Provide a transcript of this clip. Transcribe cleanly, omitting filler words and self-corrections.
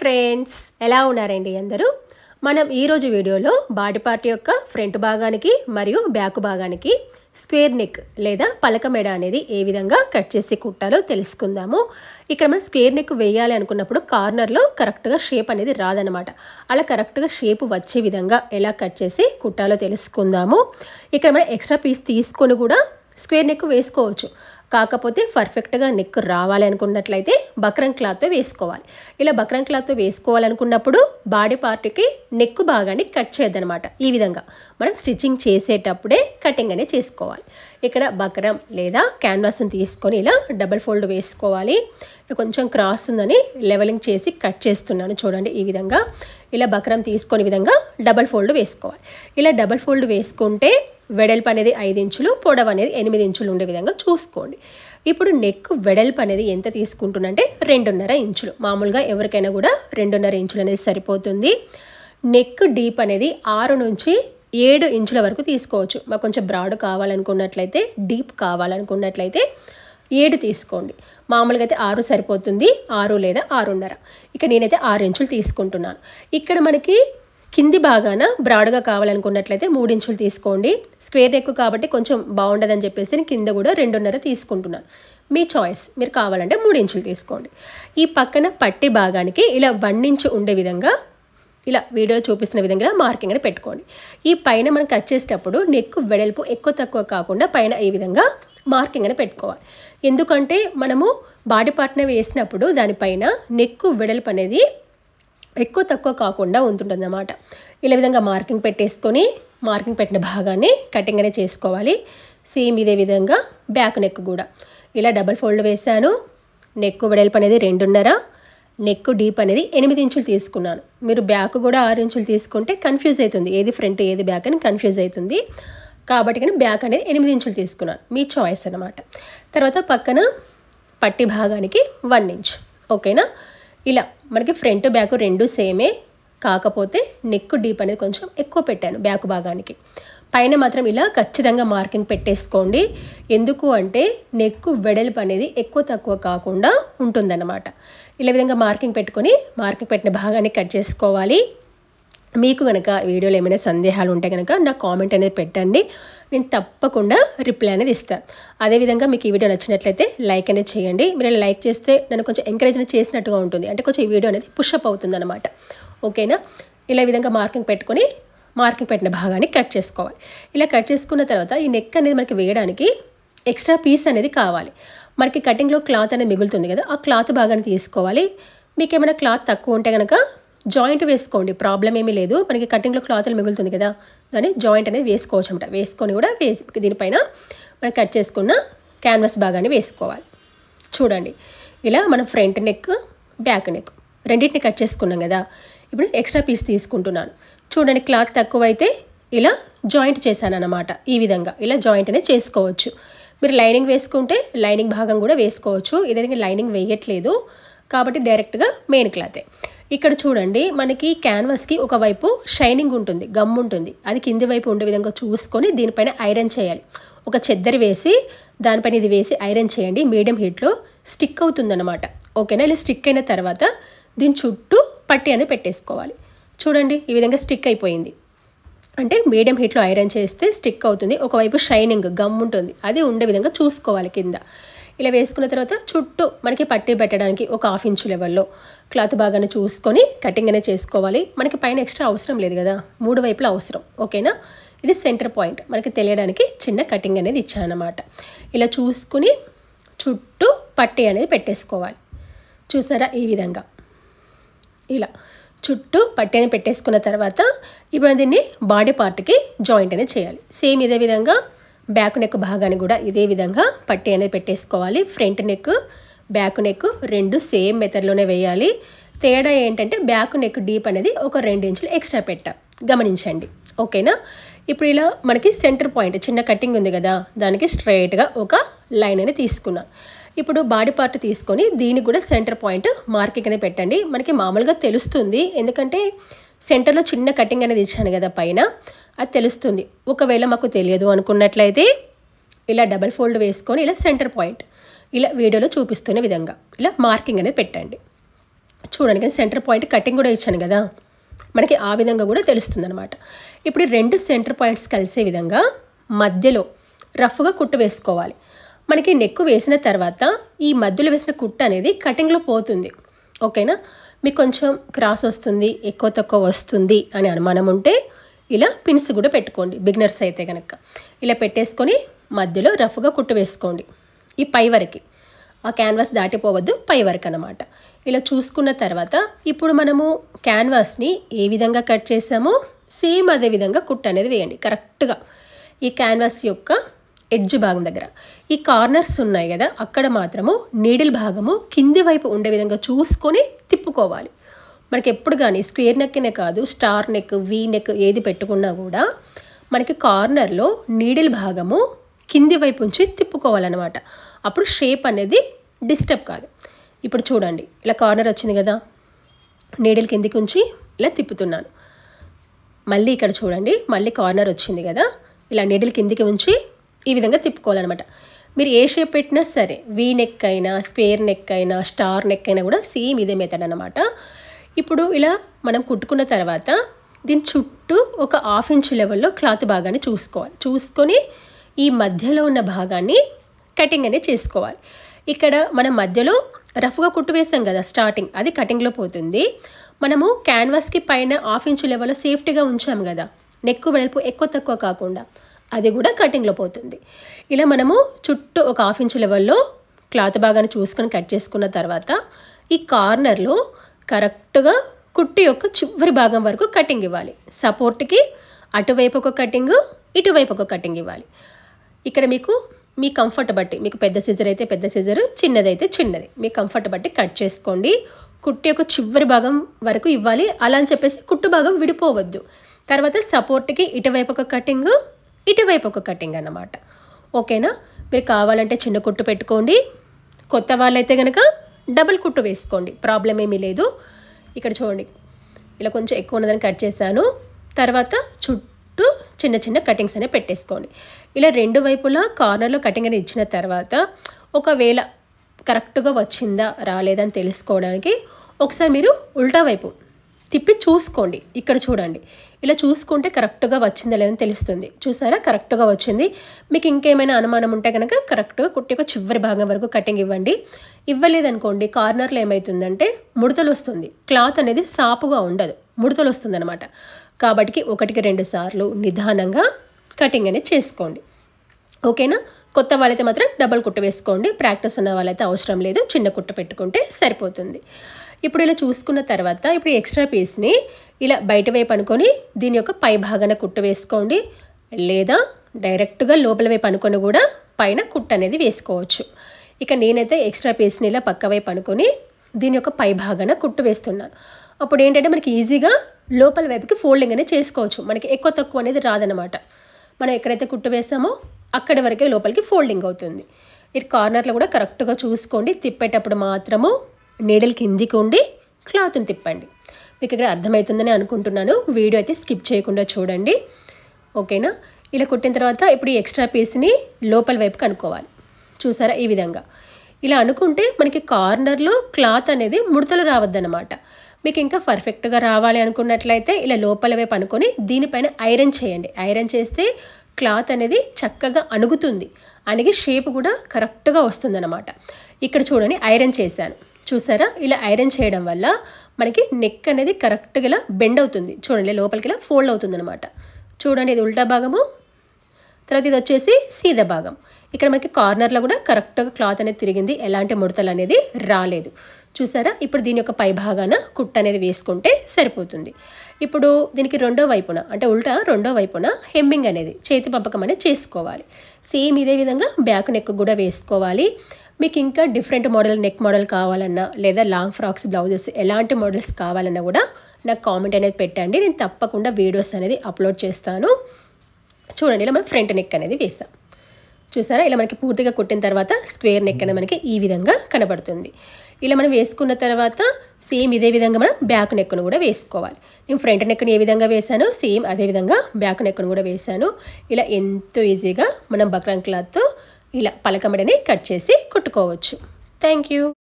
Friends, ఎలా ఉన్నారండి అందరూ? మనం ఈరోజు వీడియోలో బాడీ పార్ట్ యొక్క ఫ్రంట్ భాగానికి మరియు బ్యాక్ భాగానికి స్క్వేర్ నెక్ లేదా పలక మెడ అనేది ఏ విధంగా కట్ చేసి కుట్టాలో తెలుసుకుందాము. ఇక్కడ మనం స్క్వేర్ నెక్ వేయాలి అనుకున్నప్పుడు కార్నర్లో కరెక్ట్గా షేప్ అనేది రాదనమాట. అలా కరెక్ట్గా షేప్ వచ్చే విధంగా ఎలా కట్ చేసి కుట్టాలో తెలుసుకుందాము. ఇక్కడ మనం ఎక్స్ట్రా పీస్ తీసుకొని కూడా స్క్వేర్ నెక్ వేసుకోవచ్చు. కాకపోతే పర్ఫెక్ట్గా నెక్ రావాలి అనుకున్నట్లయితే బక్రం క్లాత్తో వేసుకోవాలి. ఇలా బక్రం క్లాత్తో వేసుకోవాలనుకున్నప్పుడు బాడీ పార్ట్కి నెక్ భాగాన్ని కట్ చేయొద్దనమాట. ఈ విధంగా మనం స్టిచ్చింగ్ చేసేటప్పుడే కటింగ్ అనేది చేసుకోవాలి. ఇక్కడ బక్రం లేదా క్యాన్వాస్ని తీసుకొని ఇలా డబల్ ఫోల్డ్ వేసుకోవాలి. కొంచెం క్రాస్ ఉందని లెవెలింగ్ చేసి కట్ చేస్తున్నాను. చూడండి, ఈ విధంగా ఇలా బక్రం తీసుకొని విధంగా డబల్ ఫోల్డ్ వేసుకోవాలి. ఇలా డబల్ ఫోల్డ్ వేసుకుంటే వెడల్పు అనేది 5 ఇంచులు, పొడవు అనేది 8 ఇంచులు ఉండే విధంగా చూసుకోండి. ఇప్పుడు నెక్ వెడల్పు అనేది ఎంత తీసుకుంటుందంటే 2.5 ఇంచులు. మామూలుగా ఎవరికైనా కూడా 2.5 ఇంచులు అనేది సరిపోతుంది. నెక్ డీప్ అనేది 6 నుంచి 7 ఇంచుల వరకు తీసుకోవచ్చు. మాకు కొంచెం బ్రాడ్ కావాలనుకున్నట్లయితే, డీప్ కావాలనుకున్నట్లయితే 7 తీసుకోండి. మామూలుగా అయితే 6 సరిపోతుంది, 6 లేదా 6.5. ఇక నేనైతే 6 ఇంచులు తీసుకుంటున్నాను. ఇక్కడ మనకి కింది భాగాన బ్రాడ్గా కావాలనుకున్నట్లయితే 3 ఇంచులు తీసుకోండి. స్క్వేర్ నెక్ కాబట్టి కొంచెం బాగుండదని చెప్పేసి నేను కింద కూడా 2.5 తీసుకుంటున్నాను. మీ చాయిస్, మీరు కావాలంటే 3 ఇంచులు తీసుకోండి. ఈ పక్కన పట్టి భాగానికి ఇలా 1 ఇంచు ఉండే విధంగా ఇలా వీడియోలో చూపిస్తున్న విధంగా మార్కింగ్ అని పెట్టుకోండి. ఈ పైన మనం కట్ చేసేటప్పుడు నెక్ వెడల్పు ఎక్కువ తక్కువ కాకుండా పైన ఈ విధంగా మార్కింగ్ అని పెట్టుకోవాలి. ఎందుకంటే మనము బాడీ పార్ట్ని వేసినప్పుడు దానిపైన నెక్ వెడల్పు అనేది ఎక్కువ తక్కువ కాకుండా ఉంటుంటుంది అన్నమాట. ఇలా విధంగా మార్కింగ్ పెట్టేసుకొని మార్కింగ్ పెట్టిన భాగాన్ని కటింగ్ అనేది చేసుకోవాలి. సేమ్ ఇదే విధంగా బ్యాక్ నెక్ కూడా ఇలా డబల్ ఫోల్డ్ వేసాను. నెక్ వెడల్పు అనేది 2.5, నెక్ డీప్ అనేది 8 ఇంచులు తీసుకున్నాను. మీరు బ్యాక్ కూడా 6 ఇంచులు తీసుకుంటే కన్ఫ్యూజ్ అవుతుంది, ఏది ఫ్రంట్ ఏది బ్యాక్ అని కన్ఫ్యూజ్ అవుతుంది. కాబట్టి కానీ బ్యాక్ అనేది 8 ఇంచులు తీసుకున్నాను. మీ చాయిస్ అన్నమాట. తర్వాత పక్కన పట్టి భాగానికి 1 ఇంచ్. ఓకేనా? ఇలా మనకి ఫ్రంట్ బ్యాక్ రెండు సేమే, కాకపోతే నెక్ డీప్ అనేది కొంచెం ఎక్కువ పెట్టాను బ్యాక్ భాగానికి. పైన మాత్రం ఇలా ఖచ్చితంగా మార్కింగ్ పెట్టేసుకోండి. ఎందుకు అంటే నెక్ వెడల్పు అనేది ఎక్కువ తక్కువ కాకుండా ఉంటుందన్నమాట. ఇలా విధంగా మార్కింగ్ పెట్టుకొని మార్కింగ్ పెట్టిన భాగాన్ని కట్ చేసుకోవాలి. మీకు కనుక వీడియోలో ఏమైనా సందేహాలు ఉంటే కనుక నా కామెంట్ అనేది పెట్టండి, నేను తప్పకుండా రిప్లై అనేది ఇస్తాను. అదేవిధంగా మీకు ఈ వీడియో నచ్చినట్లయితే లైక్ అనేది చేయండి. మీరు లైక్ చేస్తే నన్ను కొంచెం ఎంకరేజ్ చేసినట్టుగా ఉంటుంది, అంటే కొంచెం ఈ వీడియో అనేది పుషప్ అవుతుంది అనమాట. ఓకేనా? ఇలా విధంగా మార్కింగ్ పెట్టుకొని మార్కింగ్ పెట్టిన భాగాన్ని కట్ చేసుకోవాలి. ఇలా కట్ చేసుకున్న తర్వాత ఈ నెక్ అనేది మనకి వేయడానికి ఎక్స్ట్రా పీస్ అనేది కావాలి. మనకి కటింగ్లో క్లాత్ అనేది మిగులుతుంది కదా, ఆ క్లాత్ భాగాన్ని తీసుకోవాలి. మీకు ఏమైనా క్లాత్ తక్కువ ఉంటే కనుక జాయింట్ వేసుకోండి, ప్రాబ్లం ఏమీ లేదు. మనకి కటింగ్లో క్లాత్లు మిగులుతుంది కదా, దాన్ని జాయింట్ అనేది వేసుకోవచ్చు అనమాట. వేసుకొని కూడా దీనిపైన మనం కట్ చేసుకున్న క్యాన్వాస్ భాగాన్ని వేసుకోవాలి. చూడండి, ఇలా మనం ఫ్రంట్ నెక్ బ్యాక్ నెక్ రెండింటిని కట్ చేసుకున్నాం కదా. ఇప్పుడు ఎక్స్ట్రా పీస్ తీసుకుంటున్నాను. చూడండి, క్లాత్ తక్కువైతే ఇలా జాయింట్ చేశాను అన్నమాట. ఈ విధంగా ఇలా జాయింట్ అనేది చేసుకోవచ్చు. మీరు లైనింగ్ వేసుకుంటే లైనింగ్ భాగం కూడా వేసుకోవచ్చు. ఇదైతే లైనింగ్ వేయట్లేదు కాబట్టి డైరెక్ట్గా మెయిన్ క్లాతే. ఇక్కడ చూడండి, మనకి క్యాన్వాస్కి ఒకవైపు షైనింగ్ ఉంటుంది, గమ్ ఉంటుంది. అది కింది వైపు ఉండే విధంగా చూసుకొని దీనిపైన ఐరన్ చేయాలి. ఒక చెద్దరి వేసి దానిపైన ఇది వేసి ఐరన్ చేయండి. మీడియం హీట్లో స్టిక్ అవుతుందన్నమాట. ఓకేనా? ఇలా స్టిక్ అయిన తర్వాత దీని చుట్టూ పట్టి అనేది పెట్టేసుకోవాలి. చూడండి, ఈ విధంగా స్టిక్ అయిపోయింది. అంటే మీడియం హీట్లో ఐరన్ చేస్తే స్టిక్ అవుతుంది. ఒకవైపు షైనింగ్ గమ్ ఉంటుంది, అది ఉండే విధంగా చూసుకోవాలి కింద. ఇలా వేసుకున్న తర్వాత చుట్టూ మనకి పట్టి పెట్టడానికి ఒక 1/2 ఇంచు లెవెల్లో క్లాత్ భాగాన్ని చూసుకొని కటింగ్ అనేది చేసుకోవాలి. మనకి పైన ఎక్స్ట్రా అవసరం లేదు కదా, 3 వైపులా అవసరం. ఓకేనా? ఇది సెంటర్ పాయింట్ మనకి తెలియడానికి చిన్న కటింగ్ అనేది ఇచ్చానమాట. ఇలా చూసుకుని చుట్టూ పట్టి అనేది పెట్టేసుకోవాలి. చూసారా? ఈ విధంగా ఇలా చుట్టూ పట్టి అనేది పెట్టేసుకున్న తర్వాత ఇప్పుడు దీన్ని బాడీ పార్ట్కి జాయింట్ అనేది చేయాలి. సేమ్ ఇదే విధంగా బ్యాక్ నెక్ భాగాన్ని కూడా ఇదే విధంగా పట్టి అనేది పెట్టేసుకోవాలి. ఫ్రంట్ నెక్ బ్యాక్ నెక్ రెండు సేమ్ మెథడ్లోనే వేయాలి. తేడా ఏంటంటే బ్యాక్ నెక్ డీప్ అనేది ఒక 2 ఇంచులు ఎక్స్ట్రా పెట్టా, గమనించండి. ఓకేనా? ఇప్పుడు ఇలా మనకి సెంటర్ పాయింట్ చిన్న కటింగ్ ఉంది కదా, దానికి స్ట్రైట్గా ఒక లైన్ అనేది తీసుకున్నాను. ఇప్పుడు బాడీ పార్ట్ తీసుకొని దీనికి కూడా సెంటర్ పాయింట్ మార్కింగ్ అనేది పెట్టండి. మనకి మామూలుగా తెలుస్తుంది, ఎందుకంటే సెంటర్లో చిన్న కటింగ్ అనేది ఇచ్చాను కదా పైన, అది తెలుస్తుంది. ఒకవేళ మాకు తెలియదు అనుకున్నట్లయితే ఇలా డబల్ ఫోల్డ్ వేసుకొని ఇలా సెంటర్ పాయింట్ ఇలా వీడియోలో చూపిస్తున్న విధంగా ఇలా మార్కింగ్ అనేది పెట్టండి. చూడండి కానీ సెంటర్ పాయింట్ కటింగ్ కూడా ఇచ్చాను కదా, మనకి ఆ విధంగా కూడా తెలుస్తుంది అనమాట. ఇప్పుడు 2 సెంటర్ పాయింట్స్ కలిసే విధంగా మధ్యలో రఫ్గా కుట్టు వేసుకోవాలి. మనకి నెక్ వేసిన తర్వాత ఈ మధ్యలో వేసిన కుట్టు అనేది కటింగ్లో పోతుంది. ఓకేనా, మీకు కొంచెం క్రాస్ వస్తుంది, ఎక్కువ తక్కువ వస్తుంది అని అనుమానం ఉంటే ఇలా పిన్స్ కూడా పెట్టుకోండి. బిగినర్స్ అయితే కనుక ఇలా పెట్టేసుకొని మధ్యలో రఫ్గా కుట్టు వేసుకోండి. ఈ పై వరకు, ఆ క్యాన్వాస్ దాటిపోవద్దు, పై వరకు అన్నమాట. ఇలా చూసుకున్న తర్వాత ఇప్పుడు మనము క్యాన్వాస్ని ఏ విధంగా కట్ చేసామో సేమ్ అదే విధంగా కుట్టు అనేది వేయండి కరెక్ట్గా. ఈ క్యాన్వాస్ యొక్క ఎడ్జ్ భాగం దగ్గర ఈ కార్నర్స్ ఉన్నాయి కదా, అక్కడ మాత్రము నీడిల్ భాగము కింది వైపు ఉండే విధంగా చూసుకొని తిప్పుకోవాలి. మనకి ఎప్పుడు కానీ స్క్వేర్ నెక్నే కాదు, స్టార్ నెక్, వీ నెక్ ఏది పెట్టుకున్నా కూడా మనకి కార్నర్లో నీడిల్ భాగము కింది వైపు ఉంచి తిప్పుకోవాలన్నమాట. అప్పుడు షేప్ అనేది డిస్టర్బ్ కాదు. ఇప్పుడు చూడండి, ఇలా కార్నర్ వచ్చింది కదా, నీడిల్ కిందికి ఉంచి ఇలా తిప్పుతున్నాను. మళ్ళీ ఇక్కడ చూడండి, మళ్ళీ కార్నర్ వచ్చింది కదా, ఇలా నీడిల్ కిందికి ఉంచి ఈ విధంగా తిప్పుకోవాలన్నమాట. మీరు ఏ షేప్ పెట్టినా సరే, వీ నెక్ అయినా, స్క్వేర్ నెక్ అయినా, స్టార్ నెక్ అయినా కూడా సేమ్ ఇదే మెథడ్ అన్నమాట. ఇప్పుడు ఇలా మనం కుట్టుకున్న తర్వాత దీని చుట్టూ ఒక 1/2 ఇంచ్ లెవెల్లో క్లాత్ భాగాన్ని చూసుకొని ఈ మధ్యలో ఉన్న భాగాన్ని కటింగ్ అనేది చేసుకోవాలి. ఇక్కడ మనం మధ్యలో రఫ్గా కుట్టు వేసాం కదా స్టార్టింగ్, అది కటింగ్లో పోతుంది. మనము క్యాన్వాస్కి పైన 1/2 ఇంచ్ లెవెల్లో సేఫ్టీగా ఉంచాము కదా, నెక్ వెడల్పు ఎక్కువ తక్కువ కాకుండా, అది కూడా కటింగ్లో పోతుంది. ఇలా మనము చుట్టూ ఒక 1/2 ఇంచ్ లెవెల్లో క్లాత్ భాగాన్ని చూసుకొని కట్ చేసుకున్న తర్వాత ఈ కార్నర్లో కరెక్ట్గా కుట్టు యొక్క చివరి భాగం వరకు కటింగ్ ఇవ్వాలి. సపోర్ట్కి అటువైపు ఒక కటింగ్, ఇటువైపు ఒక కటింగ్ ఇవ్వాలి. ఇక్కడ మీకు మీ కంఫర్ట్ బట్టి, మీకు పెద్ద సిజర్ అయితే పెద్ద సిజర్, చిన్నదైతే చిన్నది, మీ కంఫర్ట్ బట్టి కట్ చేసుకోండి. కుట్టు యొక్క చివరి భాగం వరకు ఇవ్వాలి. అలా అని చెప్పేసి కుట్టు భాగం విడిపోవద్దు. తర్వాత సపోర్ట్కి ఇటువైపు ఒక కటింగ్, ఇటువైపు ఒక కటింగ్ అన్నమాట. ఓకేనా, మీరు కావాలంటే చిన్న కుట్టు పెట్టుకోండి, కొత్త వాళ్ళైతే కనుక డబుల్ కుట్టు వేసుకోండి, ప్రాబ్లం ఏమీ లేదు. ఇక్కడ చూడండి, ఇలా కొంచెం ఎక్కువ ఉన్నదని కట్ చేశాను. తర్వాత చుట్టూ చిన్న చిన్న కటింగ్స్ అనేవి పెట్టేసుకోండి. ఇలా 2 వైపులా కార్నర్లో కటింగ్ అనేది ఇచ్చిన తర్వాత ఒకవేళ కరెక్ట్గా వచ్చిందా రాలేదా అని తెలుసుకోవడానికి ఒకసారి మీరు ఉల్టా వైపు తిప్పి చూసుకోండి. ఇక్కడ చూడండి, ఇలా చూసుకుంటే కరెక్ట్గా వచ్చిందా లేదని తెలుస్తుంది. చూసారా, కరెక్ట్గా వచ్చింది. మీకు ఇంకేమైనా అనుమానం ఉంటే కనుక కరెక్ట్గా కుట్టి యొక్క చివరి భాగం వరకు కటింగ్ ఇవ్వండి. ఇవ్వలేదనుకోండి, కార్నర్లో ఏమవుతుందంటే ముడతలు వస్తుంది, క్లాత్ అనేది సాపుగా ఉండదు, ముడతలు వస్తుంది అనమాట. కాబట్టి 1-2 సార్లు నిదానంగా కటింగ్ అనేది చేసుకోండి. ఓకేనా, కొత్త వాళ్ళైతే మాత్రం డబల్ కుట్టు వేసుకోండి, ప్రాక్టీస్ ఉన్న వాళ్ళైతే అవసరం లేదు, చిన్న కుట్టు పెట్టుకుంటే సరిపోతుంది. ఇప్పుడు ఇలా చూసుకున్న తర్వాత ఇప్పుడు ఎక్స్ట్రా పీస్ని ఇలా బయట వైపు అనుకొని దీని యొక్క పై భాగాన కుట్టు వేసుకోండి, లేదా డైరెక్ట్గా లోపల వైపు అనుకొని కూడా పైన కుట్టు అనేది వేసుకోవచ్చు. ఇక నేనైతే ఎక్స్ట్రా పీస్ని ఇలా పక్క వైపు అనుకొని దీని యొక్క పై భాగాన కుట్టు వేస్తున్నాను. అప్పుడు ఏంటంటే మనకి ఈజీగా లోపల వైపుకి ఫోల్డింగ్ అనేది చేసుకోవచ్చు, మనకి ఎక్కువ తక్కువ అనేది రాదనమాట. మనం ఎక్కడైతే కుట్టు వేసామో అక్కడి వరకే లోపలికి ఫోల్డింగ్ అవుతుంది. ఇది కార్నర్లో కూడా కరెక్ట్గా చూసుకోండి, తిప్పేటప్పుడు మాత్రము నీడిల్ కిందికి ఉండి క్లాత్ని తిప్పండి. మీకు ఇక్కడ అర్థమవుతుందని అనుకుంటున్నాను, వీడియో అయితే స్కిప్ చేయకుండా చూడండి. ఓకేనా, ఇలా కుట్టిన తర్వాత ఇప్పుడు ఈ ఎక్స్ట్రా పీస్ని లోపల వైపుకి అనుకోవాలి. చూసారా, ఈ విధంగా ఇలా అనుకుంటే మనకి కార్నర్లో క్లాత్ అనేది ముడతలు రావద్దనమాట. మీకు ఇంకా పర్ఫెక్ట్గా రావాలి అనుకున్నట్లయితే ఇలా లోపల వైపు అనుకొని దీనిపైన ఐరన్ చేయండి. ఐరన్ చేస్తే క్లాత్ అనేది చక్కగా అణుగుతుంది, అణిగి షేప్ కూడా కరెక్ట్గా వస్తుందన్నమాట. ఇక్కడ చూడండి, ఐరన్ చేశాను. చూసారా, ఇలా ఐరన్ చేయడం వల్ల మనకి నెక్ అనేది కరెక్ట్గా ఇలా బెండ్ అవుతుంది. చూడండి, లోపలికి ఇలా ఫోల్డ్ అవుతుంది అనమాట. చూడండి, ఇది ఉల్టా భాగము, తర్వాత ఇది వచ్చేసి సీదా భాగం. ఇక్కడ మనకి కార్నర్లో కూడా కరెక్ట్గా క్లాత్ అనేది తిరిగింది, ఎలాంటి ముడతలు అనేది రాలేదు. చూసారా, ఇప్పుడు దీని యొక్క పై భాగాన కుట్టు అనేది వేసుకుంటే సరిపోతుంది. ఇప్పుడు దీనికి రెండో వైపున అంటే ఉల్టా రెండో వైపున హెమ్మింగ్ అనేది చేతి పంపకం అనేది చేసుకోవాలి. సేమ్ ఇదే విధంగా బ్యాక్ నెక్ కూడా వేసుకోవాలి. మీకు ఇంకా డిఫరెంట్ మోడల్ నెక్ మోడల్ కావాలన్నా లేదా లాంగ్ ఫ్రాక్స్ బ్లౌజెస్ ఎలాంటి మోడల్స్ కావాలన్నా కూడా నాకు కామెంట్ అనేది పెట్టండి, నేను తప్పకుండా వీడియోస్ అనేది అప్లోడ్ చేస్తాను. చూడండి, ఇలా మనం ఫ్రంట్ నెక్ అనేది వేసాం. చూసారా, ఇలా మనకి పూర్తిగా కుట్టిన తర్వాత స్క్వేర్ నెక్ అనేది మనకి ఈ విధంగా కనబడుతుంది. ఇలా మనం వేసుకున్న తర్వాత సేమ్ ఇదే విధంగా మనం బ్యాక్ నెక్ను కూడా వేసుకోవాలి. నేను ఫ్రంట్ నెక్ని ఏ విధంగా వేసానో సేమ్ అదే విధంగా బ్యాక్ నెక్ను కూడా వేసాను. ఇలా ఎంతో ఈజీగా మనం బక్రాన్ క్లాత్తో ఇలా పలకమడని కట్ చేసి కుట్టుకోవచ్చు. Thank you.